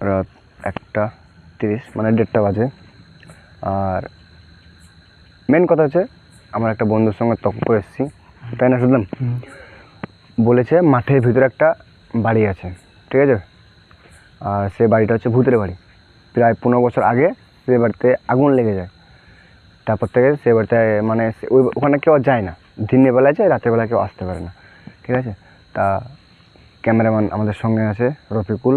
রাত 1:30 মানে 1:30 বাজে। আর মেন কথা হচ্ছে আমার একটা বন্ধুর সঙ্গে তর্ক করে এসেছি, তাই না শুনলাম? বলেছে মাঠের ভিতরে একটা বাড়ি আছে, ঠিক আছে? আর সে বাড়িটা হচ্ছে ভূতের বাড়ি। প্রায় 15 বছর আগে সে বাড়িতে আগুন লেগে যায়, তারপর থেকে সে বাড়িতে মানে ওখানে কেউ যায় না, দিনের বেলায় যায়, রাতের বেলায় কেউ আসতে পারে না, ঠিক আছে? তা ক্যামেরাম্যান আমাদের সঙ্গে আছে রফিকুল,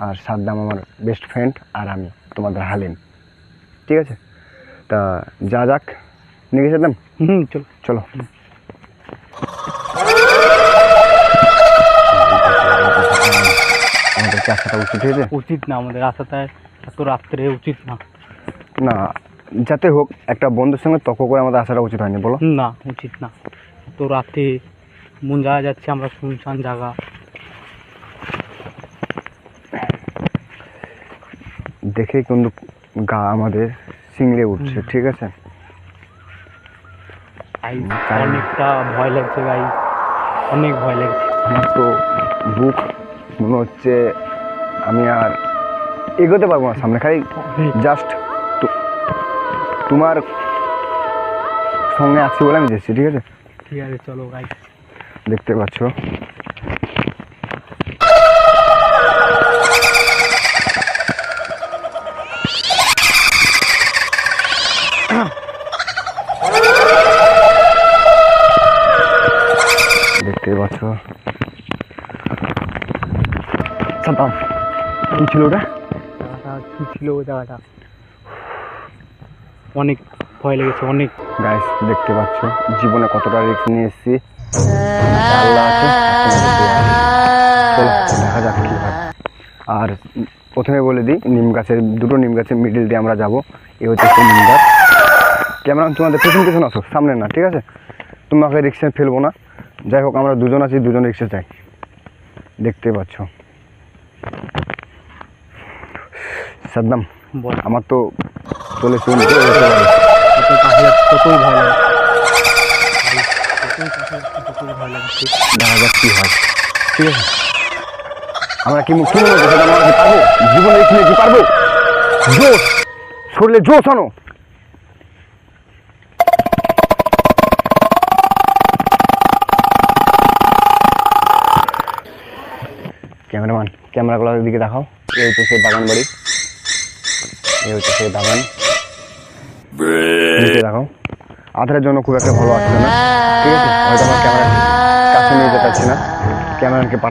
আর সাদ্দাম আমার বেস্ট ফ্রেন্ড, আর আমি তোমাদের হালিম, ঠিক আছে? তা যা যাক, নিয়ে গেছে সাদ্দাম? চলো চলো। আমাদের কি আসাটা উচিত হয়েছে? উচিত না, আমাদের আসাটা এত রাত্রে উচিত না। না, যাতে হোক একটা বন্ধুর সঙ্গে তর্ক করে আমাদের আসাটা উচিত হয়নি, বলো? না, উচিত না। তো রাতে মন যাওয়া যাচ্ছে, আমরা শুনশান জায়গা। দেখে কিন্তু গা আমাদের শিংড়ে উঠছে, ঠিক আছে? অনেকটা ভয় লাগছে ভাই, অনেক ভয় লাগছে। আমার তো বুক মনে হচ্ছে আমি আর এগোতে পারবো না সামনে, খালি জাস্ট তোমার সঙ্গে আছি বলে আমি যাচ্ছি, ঠিক আছে? ঠিক আছে, চলো ভাই। দেখতে পাচ্ছ সাদ্দাম, কি ছিল ওটা? কি ছিল ওই জায়গাটা? অনেক ভয় লেগেছে, অনেক। গাইস, দেখতে পাচ্ছ জীবনে কতটা রিস্ক নিয়ে এসেছি। আল্লাহ আছে, চলো দেখা যাক কি হয়। আর প্রথমে বলে দিই, দুটো নিম গাছের মিডিল দিয়ে আমরা যাবো। এ হচ্ছে সেই নিম গাছ। ক্যামেরা তোমাদের পেছন আসো, সামনে না, ঠিক আছে? তোমাকে রিক্সে ফেলবো না। যাই হোক, আমরা দুজন আছি, দুজন রিক্সে যাই। দেখতে পাচ্ছ সাদ্দাম, আমার তো চলে শুনতে কতই ভয় লাগে, দেখা যাক কি হয়, ঠিক আছে? আমরা কি মনে করছি আমরা কি পারবো জীবনে রিক্স নিয়ে? কি পারবো? জোশ, শরীরে জোশ আনো। ক্যামেরাম্যান, ক্যামেরাগুলোর দিকে দেখাও। এই হচ্ছে সেই বাগান বাড়ি, এই হচ্ছে সেই বাগান। নিচে দেখাও। আধারের জন্য খুব একটা ভালো আসছে না, ঠিক আছে? হয়তো আমার ক্যামেরা কাছে নিয়ে যেতে পারছি না, ক্যামেরাকে